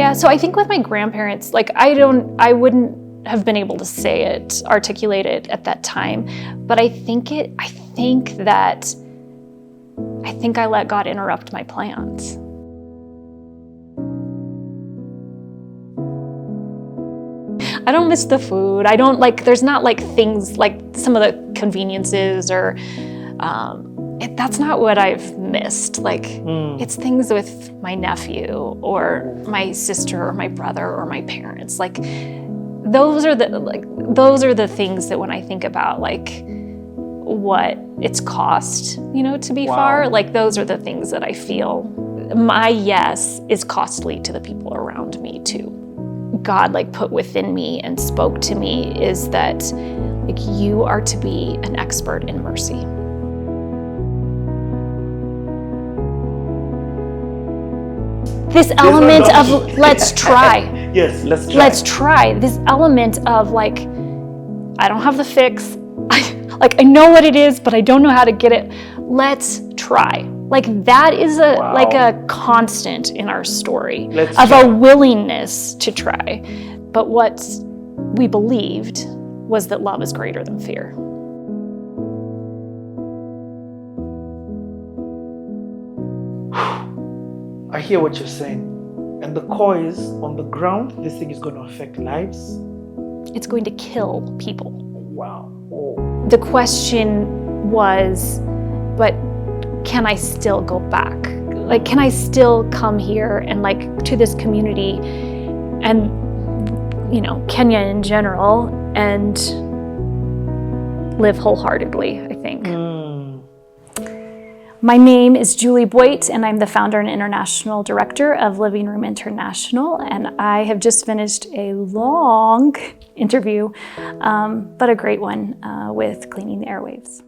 Yeah, so I think with my grandparents, like I wouldn't have been able to say it, articulate it at that time, but I think I let God interrupt my plans. I don't miss the food. I don't there's not things like some of the conveniences or, that's not what I've missed. It's things with my nephew or my sister or my brother or my parents. Those are the things that when I think about what it's cost, to be far, those are the things that I feel my yes is costly to the people around me too. God put within me and spoke to me is that you are to be an expert in mercy. This element of let's try. Yes, let's try. Let's try. This element of I don't have the fix. I know what it is, but I don't know how to get it. Let's try. That is a constant in our story a willingness to try. But what we believed was that love is greater than fear. I hear what you're saying. And the core is, on the ground, this thing is going to affect lives. It's going to kill people. Wow. Oh. The question was, but can I still go back? Can I still come here and to this community and, Kenya in general and live wholeheartedly, I think. My name is Juli Boit, and I'm the founder and international director of Living Room International, and I have just finished a long interview, but a great one with Cleaning the Airwaves.